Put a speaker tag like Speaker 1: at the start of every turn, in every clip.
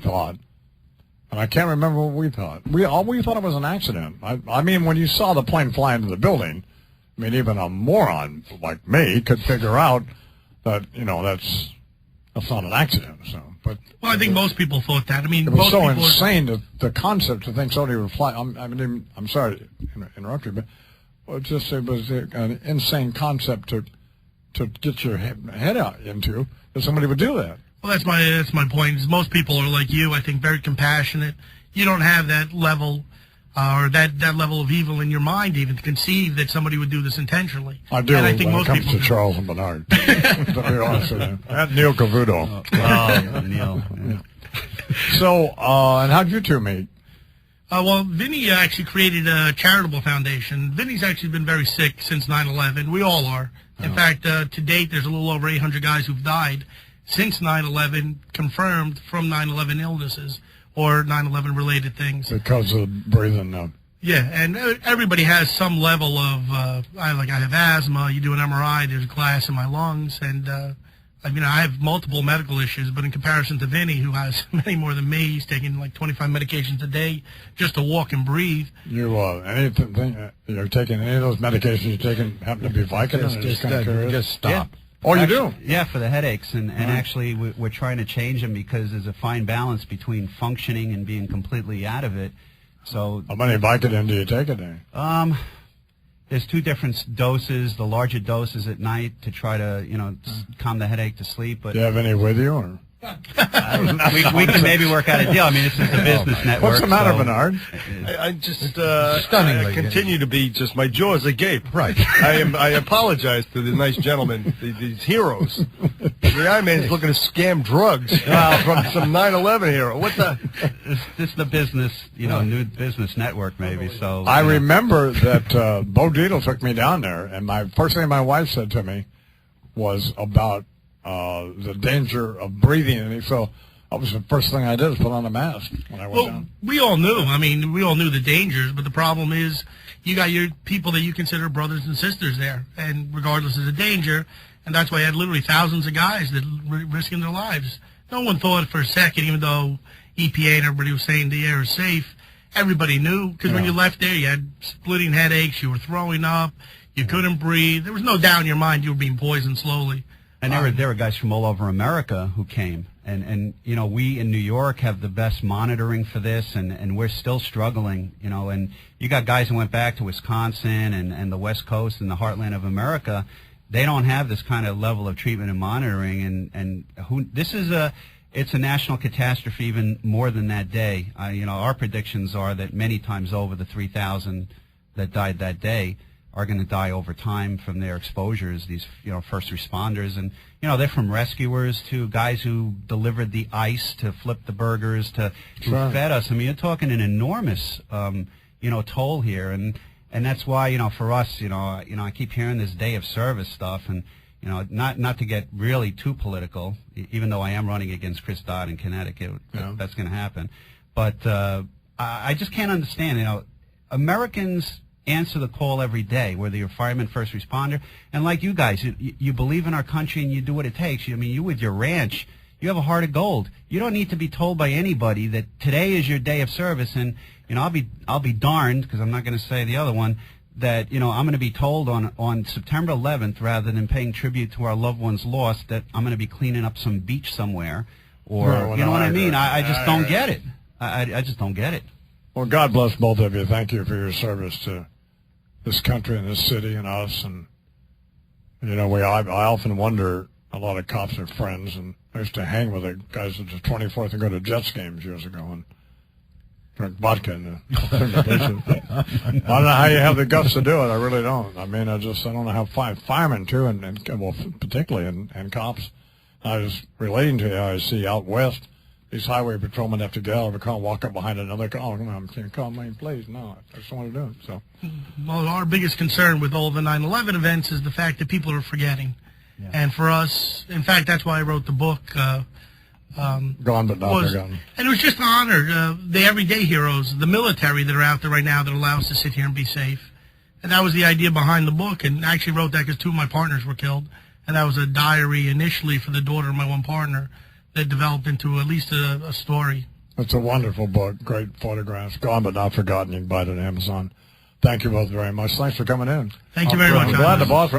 Speaker 1: thought, and I can't remember what we thought. We thought it was an accident. I mean, when you saw the plane fly into the building, I mean, even a moron like me could figure out that, that's not an accident. So, but
Speaker 2: I think most people thought that. I mean,
Speaker 1: it was
Speaker 2: most
Speaker 1: so
Speaker 2: people
Speaker 1: insane the concept to think somebody would fly. I'm sorry to interrupt you, but it was an insane concept to get your head out into that somebody would do that.
Speaker 2: Well, that's my point. Is most people are like you. I think very compassionate. You don't have that level. Or that level of evil in your mind, even to conceive that somebody would do this intentionally.
Speaker 1: I do.
Speaker 2: And I think
Speaker 1: when
Speaker 2: most
Speaker 1: it comes
Speaker 2: people
Speaker 1: to Charles and Bernard, to be honest with you, and Neil Cavuto.
Speaker 3: Neil. Yeah.
Speaker 1: So, and how'd you two meet?
Speaker 2: Well, Vinny actually created a charitable foundation. Vinny's actually been very sick since 9/11. We all are. In fact, to date, there's a little over 800 guys who've died since 9/11, confirmed from 9/11 illnesses or 9/11 related things.
Speaker 1: Because of breathing.
Speaker 2: Yeah, and everybody has some level of, I have asthma, you do an MRI, there's glass in my lungs, and, I have multiple medical issues, but in comparison to Vinny, who has many more than me, he's taking like 25 medications a day just to walk and breathe.
Speaker 1: You're taking any of those medications you're taking happen to be Vicodin?
Speaker 4: Just stop.
Speaker 1: Yeah. Oh, you do?
Speaker 3: Yeah, for the headaches, and actually we're trying to change them because there's a fine balance between functioning and being completely out of it. So
Speaker 1: how many Vicodin do you take a day?
Speaker 3: There's two different doses. The larger dose is at night to try to calm the headache to sleep. But
Speaker 1: do you have any with you? Or?
Speaker 3: we can maybe work out a deal. I mean, this is the business network.
Speaker 1: What's the matter, Bernard?
Speaker 4: I just stunningly continue to be just my jaws agape.
Speaker 1: Right.
Speaker 4: I apologize to the nice gentlemen, these heroes. The Iron Man's looking to scam drugs from some 9/11 hero. What the?
Speaker 3: This is the business, new business network maybe. So
Speaker 1: I remember that Bo Dietl took me down there, and my first thing my wife said to me was about the danger of breathing, and so that was the first thing I did was put on a mask when I went down.
Speaker 2: We all knew. I mean, we all knew the dangers, but the problem is you got your people that you consider brothers and sisters there, and regardless of the danger, and that's why I had literally thousands of guys that were risking their lives. No one thought for a second, even though EPA and everybody was saying the air is safe, everybody knew, because when you left there, you had splitting headaches, you were throwing up, you couldn't breathe. There was no doubt in your mind you were being poisoned slowly.
Speaker 3: And there were guys from all over America who came. And we in New York have the best monitoring for this, and we're still struggling, and you got guys who went back to Wisconsin and the West Coast and the heartland of America. They don't have this kind of level of treatment and monitoring, it's a national catastrophe even more than that day. Our predictions are that many times over the 3,000 that died that day are going to die over time from their exposures, these first responders. And they're from rescuers to guys who delivered the ice to flip the burgers to who fed us. I mean, you're talking an enormous toll here, and that's why for us, I keep hearing this day of service stuff, and not to get really too political, even though I am running against Chris Dodd in Connecticut. That's going to happen. But I just can't understand, Americans answer the call every day, whether you're a fireman, first responder, and like you guys, you believe in our country and you do what it takes. You with your ranch, you have a heart of gold. You don't need to be told by anybody that today is your day of service, and I'll be darned, because I'm not going to say the other one, that I'm going to be told on September 11th, rather than paying tribute to our loved ones lost, that I'm going to be cleaning up some beach somewhere, or what I mean. I just don't get it. I just don't get it.
Speaker 1: Well, God bless both of you. Thank you for your service to this country and this city and us. And, I often wonder, a lot of cops are friends, and I used to hang with the guys at the 24th and go to Jets games years ago and drink vodka in the basement. I don't know how you have the guts to do it. I really don't. I mean, I don't know how firemen, too, and particularly, and cops. I was relating to you. I see out west, these highway patrolmen have to get out of a car and walk up behind another car. Oh, I'm saying, call me, please. No, I just want to do it. So,
Speaker 2: well, our biggest concern with all the 9/11 events is the fact that people are forgetting. Yeah. And for us, in fact, that's why I wrote the book.
Speaker 1: Gone but not forgotten.
Speaker 2: And it was just to honor the everyday heroes, the military that are out there right now that allow us to sit here and be safe. And that was the idea behind the book. And I actually wrote that because two of my partners were killed. And that was a diary initially for the daughter of my one partner. that developed into at least a story.
Speaker 1: It's a wonderful book. Great photographs. Gone but not forgotten. You can buy it on Amazon. Thank you both very much. Thanks for coming in.
Speaker 2: Thank you very much.
Speaker 1: I'm glad the boss.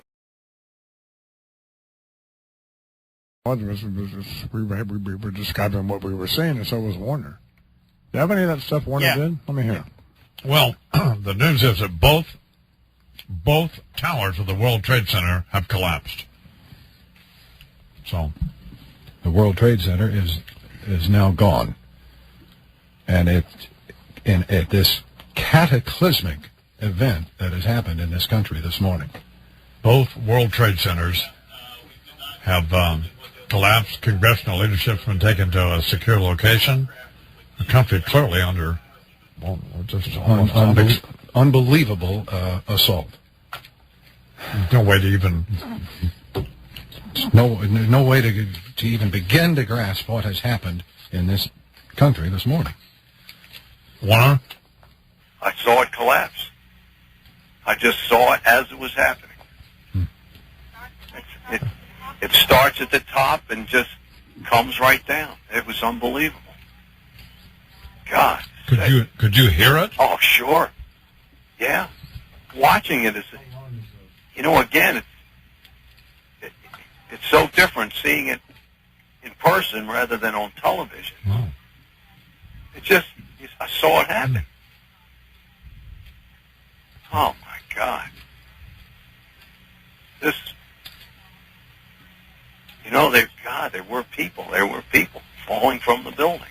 Speaker 1: We were describing what we were seeing, and so was Warner. Do you have any of that stuff Warner did? Let me hear.
Speaker 5: Well, the news is that both towers of the World Trade Center have collapsed. So
Speaker 6: the World Trade Center is now gone, and at this cataclysmic event that has happened in this country this morning.
Speaker 5: both World Trade Centers have collapsed. Congressional leadership's been taken to a secure location. The country clearly under just almost
Speaker 6: unbelievable assault.
Speaker 5: No way to even
Speaker 6: no way to even begin to grasp what has happened in this country this morning.
Speaker 5: Warner?
Speaker 7: I saw it collapse. I just saw it as it was happening. It starts at the top and just comes right down. It was unbelievable. God.
Speaker 5: Could you hear it?
Speaker 7: Oh, sure. Yeah. Watching it is, again, it's so different seeing it in person rather than on television.
Speaker 5: Oh.
Speaker 7: I saw it happen. Oh, my God. There were people. There were people falling from the building.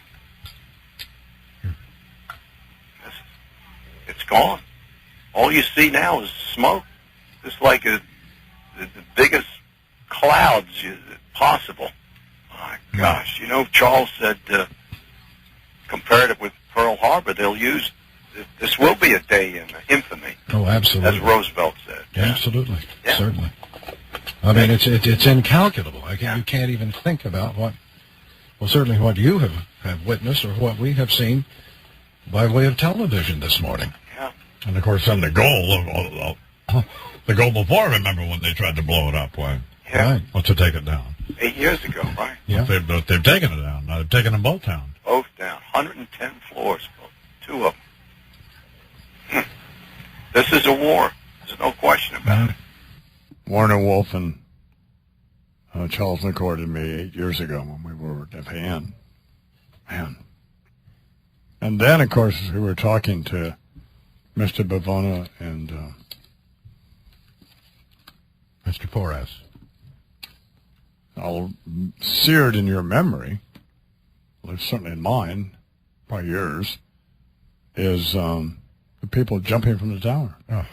Speaker 7: It's gone. All you see now is smoke. It's like the biggest clouds possible. My gosh. Charles said, compared it with Pearl Harbor, this will be a day in infamy.
Speaker 6: Oh, absolutely.
Speaker 7: As Roosevelt said.
Speaker 6: Absolutely.
Speaker 7: Yeah.
Speaker 6: Certainly. I mean, it's incalculable. You can't even think about certainly what you have witnessed or what we have seen by way of television this morning.
Speaker 7: Yeah.
Speaker 5: And of course, then the goal before, remember when they tried to blow it up? Why?
Speaker 7: Yeah.
Speaker 6: Right.
Speaker 5: What's to take it down?
Speaker 7: 8 years ago, right?
Speaker 6: Yeah.
Speaker 5: They've taken it down. Now they've taken them both down.
Speaker 7: Both down. 110 floors. Two of them. This is a war. There's no question about it.
Speaker 1: Warner Wolf and Charles recorded me 8 years ago when we were at FAN. Man. And then, of course, we were talking to Mr. Bavona and
Speaker 6: Mr. Porras.
Speaker 1: All seared in your memory, well, certainly in mine, probably yours, is the people jumping from the tower.
Speaker 6: Oh.